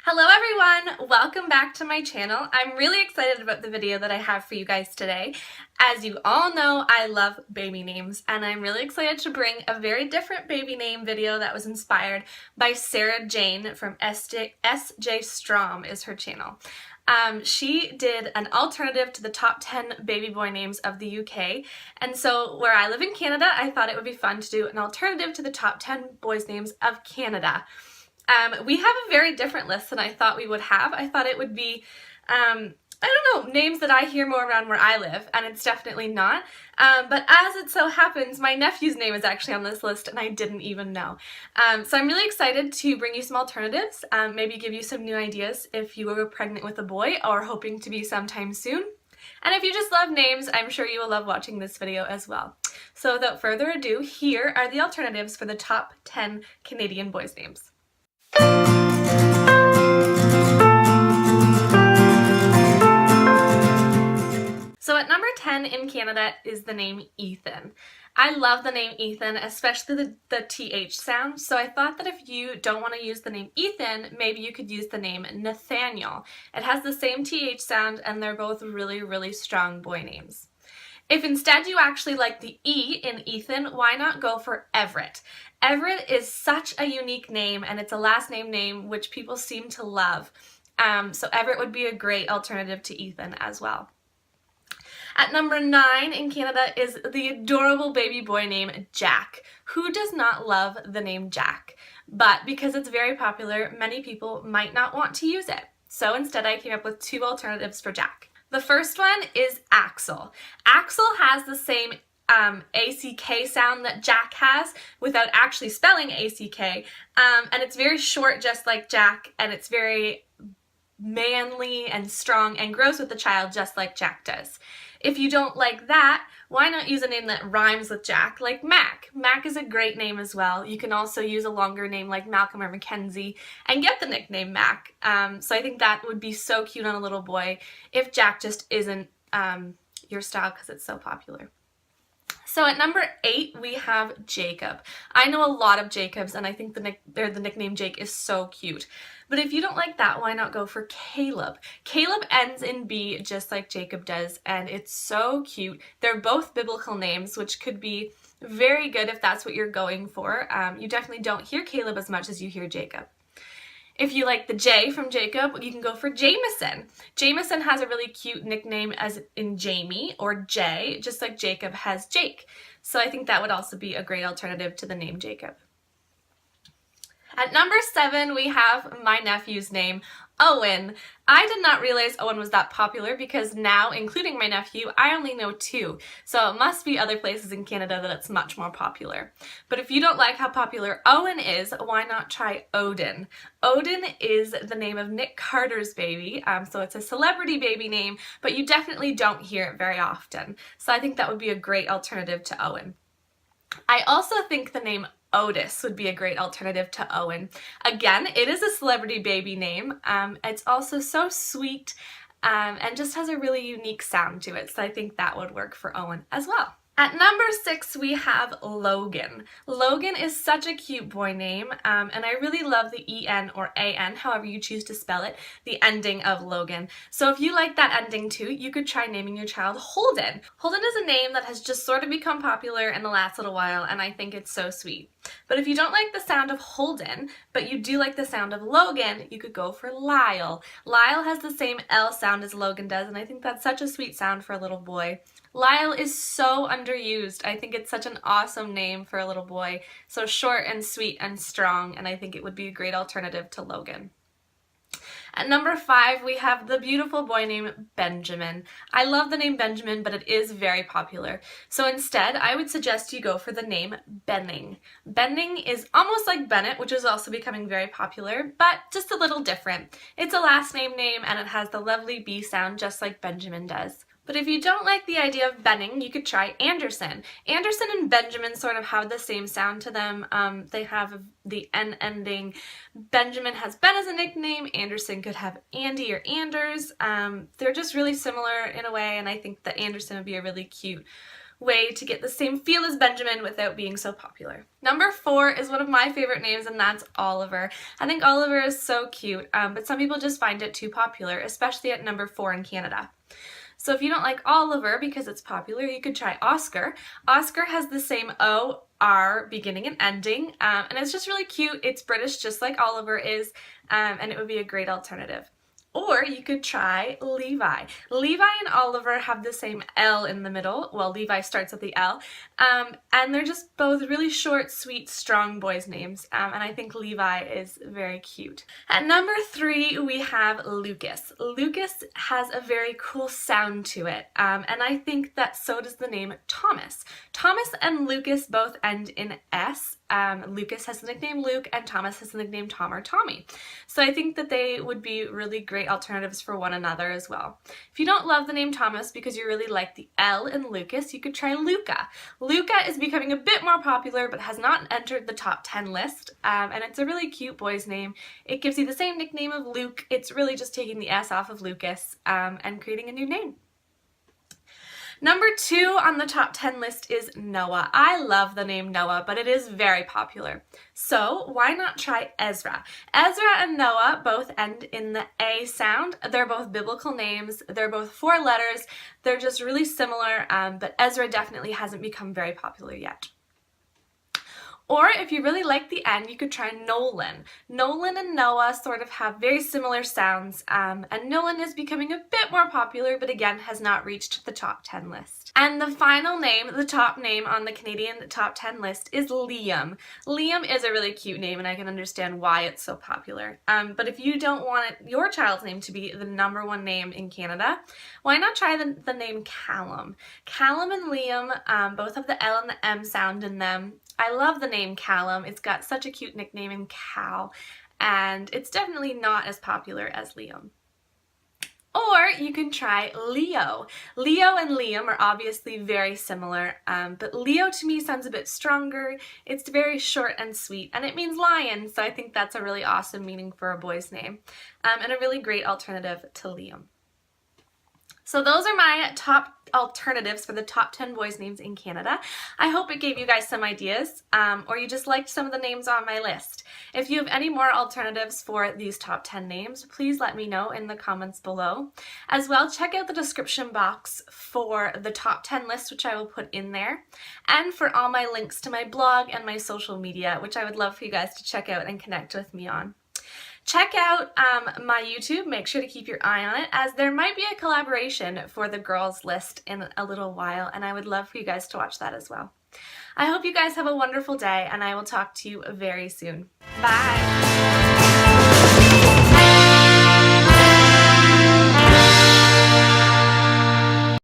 Hello everyone! Welcome back to my channel. I'm really excited about the video that I have for you guys today. As you all know, I love baby names, and I'm really excited to bring a very different baby name video that was inspired by Sarah Jane from SJ Strom is her channel. She did an alternative to the top 10 baby boy names of the UK, and so where I live in Canada, I thought it would be fun to do an alternative to the top 10 boys names of Canada. We have a very different list than I thought we would have. I thought it would be, I don't know, names that I hear more around where I live, and it's definitely not. But as it so happens, my nephew's name is actually on this list, and I didn't even know. So I'm really excited to bring you some alternatives, maybe give you some new ideas if you were pregnant with a boy or hoping to be sometime soon. And if you just love names, I'm sure you will love watching this video as well. So without further ado, here are the alternatives for the top 10 Canadian boys' names. So at number 10 in Canada is the name Ethan. I love the name Ethan, especially the TH sound, so I thought that if you don't want to use the name Ethan, maybe you could use the name Nathaniel. It has the same TH sound, and they're both really, really strong boy names. If instead you actually like the E in Ethan, why not go for Everett? Everett is such a unique name, and it's a last name which people seem to love. So Everett would be a great alternative to Ethan as well. At number 9 in Canada is the adorable baby boy name Jack. Who does not love the name Jack? But because it's very popular, many people might not want to use it. So instead I came up with two alternatives for Jack. The first one is Axel. Axel has the same ACK sound that Jack has without actually spelling ACK, and it's very short just like Jack, and it's very manly and strong and grows with the child just like Jack does. If you don't like that, why not use a name that rhymes with Jack, like Mac? Mac is a great name as well. You can also use a longer name like Malcolm or Mackenzie and get the nickname Mac. So I think that would be so cute on a little boy if Jack just isn't your style because it's so popular. So at number 8, we have Jacob. I know a lot of Jacobs, and I think the nickname Jake is so cute. But if you don't like that, why not go for Caleb? Caleb ends in B just like Jacob does, and it's so cute. They're both biblical names, which could be very good if that's what you're going for. You definitely don't hear Caleb as much as you hear Jacob. If you like the J from Jacob, you can go for Jameson. Jameson has a really cute nickname as in Jamie or Jay, just like Jacob has Jake. So I think that would also be a great alternative to the name Jacob. At number 7, we have my nephew's name, Owen. I did not realize Owen was that popular because now, including my nephew, I only know 2. So it must be other places in Canada that it's much more popular. But if you don't like how popular Owen is, why not try Odin? Odin is the name of Nick Carter's baby, so it's a celebrity baby name, but you definitely don't hear it very often. So I think that would be a great alternative to Owen. I also think the name Otis would be a great alternative to Owen. Again, it is a celebrity baby name. It's also so sweet and just has a really unique sound to it, so I think that would work for Owen as well. At number 6, we have Logan. Logan is such a cute boy name, and I really love the E-N or A-N, however you choose to spell it, the ending of Logan. So if you like that ending too, you could try naming your child Holden. Holden is a name that has just sort of become popular in the last little while, and I think it's so sweet. But if you don't like the sound of Holden, but you do like the sound of Logan, you could go for Lyle. Lyle has the same L sound as Logan does, and I think that's such a sweet sound for a little boy. Lyle is so underused. I think it's such an awesome name for a little boy. So short and sweet and strong, and I think it would be a great alternative to Logan. At number 5, we have the beautiful boy named Benjamin. I love the name Benjamin, but it is very popular. So instead, I would suggest you go for the name Benning. Benning is almost like Bennett, which is also becoming very popular, but just a little different. It's a last name, and it has the lovely B sound just like Benjamin does. But if you don't like the idea of Benning, you could try Anderson. Anderson and Benjamin sort of have the same sound to them. They have the N ending. Benjamin has Ben as a nickname. Anderson could have Andy or Anders. They're just really similar in a way, and I think that Anderson would be a really cute way to get the same feel as Benjamin without being so popular. Number 4 is one of my favorite names, and that's Oliver. I think Oliver is so cute, but some people just find it too popular, especially at number 4 in Canada. So if you don't like Oliver because it's popular, you could try Oscar. Oscar has the same O-R beginning and ending, and it's just really cute. It's British just like Oliver is, and it would be a great alternative. Or you could try Levi. Levi and Oliver have the same L in the middle. Well, Levi starts with the L. And they're just both really short, sweet, strong boys' names. And I think Levi is very cute. At number 3, we have Lucas. Lucas has a very cool sound to it. And I think that so does the name Thomas. Thomas and Lucas both end in S. Lucas has the nickname Luke and Thomas has the nickname Tom or Tommy. So I think that they would be really great alternatives for one another as well. If you don't love the name Thomas because you really like the L in Lucas, you could try Luca. Luca is becoming a bit more popular but has not entered the top 10 list, and it's a really cute boy's name. It gives you the same nickname of Luke. It's really just taking the S off of Lucas and creating a new name. Number 2 on the top 10 list is Noah. I love the name Noah, but it is very popular. So why not try Ezra? Ezra and Noah both end in the A sound. They're both biblical names. They're both 4 letters. They're just really similar, but Ezra definitely hasn't become very popular yet. Or if you really like the N, you could try Nolan. Nolan and Noah sort of have very similar sounds, and Nolan is becoming a bit more popular, but again has not reached the top 10 list. And the final name, the top name on the Canadian top 10 list is Liam. Liam is a really cute name, and I can understand why it's so popular. But if you don't want your child's name to be the number 1 name in Canada, why not try the name Callum? Callum and Liam both have the L and the M sound in them. I love the name Callum. It's got such a cute nickname in Cal, and it's definitely not as popular as Liam. Or you can try Leo. Leo and Liam are obviously very similar, but Leo to me sounds a bit stronger. It's very short and sweet, and it means lion, so I think that's a really awesome meaning for a boy's name, and a really great alternative to Liam. So those are my top alternatives for the top 10 boys' names in Canada. I hope it gave you guys some ideas, or you just liked some of the names on my list. If you have any more alternatives for these top 10 names, please let me know in the comments below. As well, check out the description box for the top 10 list, which I will put in there, and for all my links to my blog and my social media, which I would love for you guys to check out and connect with me on. Check out my YouTube. Make sure to keep your eye on it, as there might be a collaboration for the girls list in a little while, and I would love for you guys to watch that as well. I hope you guys have a wonderful day, and I will talk to you very soon. Bye!